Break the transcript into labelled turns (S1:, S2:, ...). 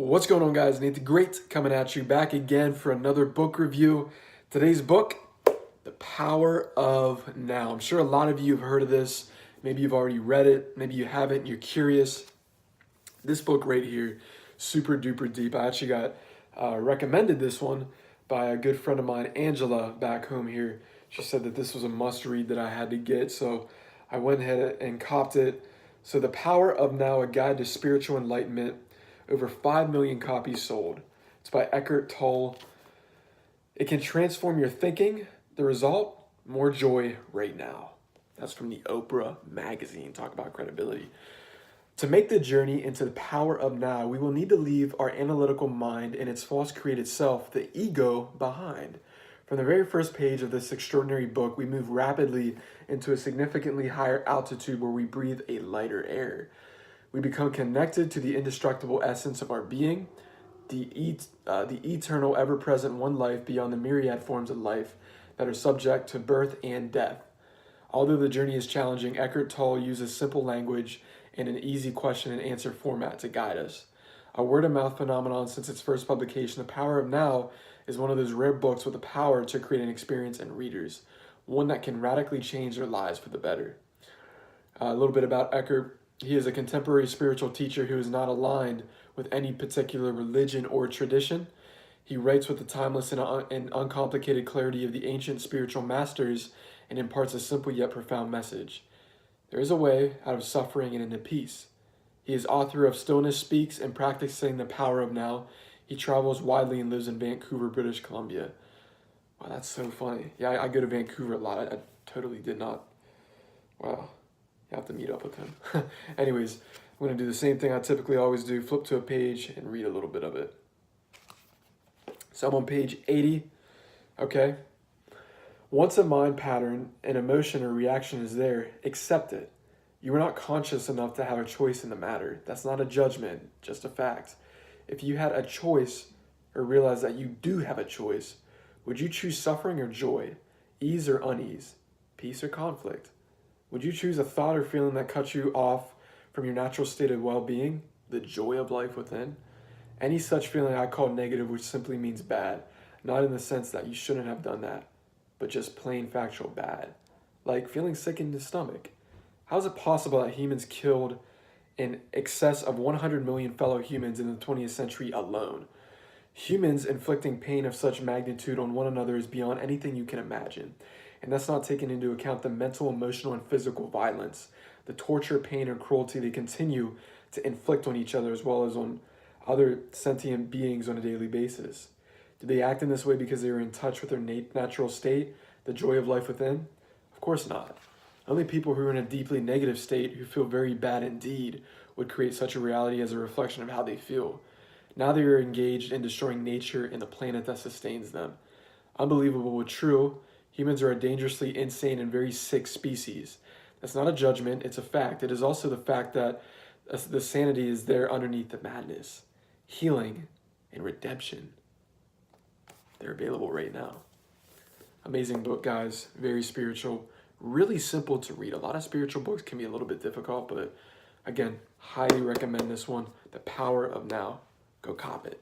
S1: What's going on, guys? Nate the Great coming at you back again for another book review. Today's book, The Power of Now. I'm sure a lot of you have heard of this. Maybe you've already read it. Maybe you haven't. You're curious. This book right here, super duper deep. I actually got recommended this one by a good friend of mine, Angela, back home here. She said that this was a must read that I had to get, so I went ahead and copped it. So The Power of Now, A Guide to Spiritual Enlightenment. Over 5 million copies sold. It's by Eckhart Tolle. It can transform your thinking. The result, more joy right now. That's from the Oprah magazine. Talk about credibility. To make the journey into the power of now, we will need to leave our analytical mind and its false created self, the ego, behind. From the very first page of this extraordinary book, we move rapidly into a significantly higher altitude where we breathe a lighter air. We become connected to the indestructible essence of our being, the eternal, ever-present one life beyond the myriad forms of life that are subject to birth and death. Although the journey is challenging, Eckhart Tolle uses simple language and an easy question and answer format to guide us. A word-of-mouth phenomenon since its first publication, The Power of Now is one of those rare books with the power to create an experience in readers, one that can radically change their lives for the better. A little bit about Eckhart. He is a contemporary spiritual teacher who is not aligned with any particular religion or tradition. He writes with the timeless and uncomplicated clarity of the ancient spiritual masters and imparts a simple yet profound message. There is a way out of suffering and into peace. He is author of Stillness Speaks and Practicing the Power of Now. He travels widely and lives in Vancouver, British Columbia. Wow, that's so funny. Yeah, I go to Vancouver a lot. I totally did not. Wow. You have to meet up with him. Anyways, I'm going to do the same thing I typically always do, flip to a page and read a little bit of it. So I'm on page 80, okay? Once a mind pattern, an emotion or reaction is there, accept it. You are not conscious enough to have a choice in the matter. That's not a judgment, just a fact. If you had a choice or realize that you do have a choice, would you choose suffering or joy, ease or unease, peace or conflict? Would you choose a thought or feeling that cuts you off from your natural state of well-being, the joy of life within? Any such feeling I call negative, which simply means bad, not in the sense that you shouldn't have done that, but just plain factual bad, like feeling sick in the stomach. How is it possible that humans killed in excess of 100 million fellow humans in the 20th century alone? Humans inflicting pain of such magnitude on one another is beyond anything you can imagine. And that's not taking into account the mental, emotional, and physical violence, the torture, pain, and cruelty they continue to inflict on each other as well as on other sentient beings on a daily basis. Do they act in this way because they are in touch with their natural state, the joy of life within? Of course not. Only people who are in a deeply negative state, who feel very bad indeed, would create such a reality as a reflection of how they feel. Now they are engaged in destroying nature and the planet that sustains them. Unbelievable but true. Humans are a dangerously insane and very sick species. That's not a judgment, it's a fact. It is also the fact that the sanity is there underneath the madness. Healing and redemption. They're available right now. Amazing book, guys. Very spiritual. Really simple to read. A lot of spiritual books can be a little bit difficult, but again, highly recommend this one. The Power of Now. Go cop it.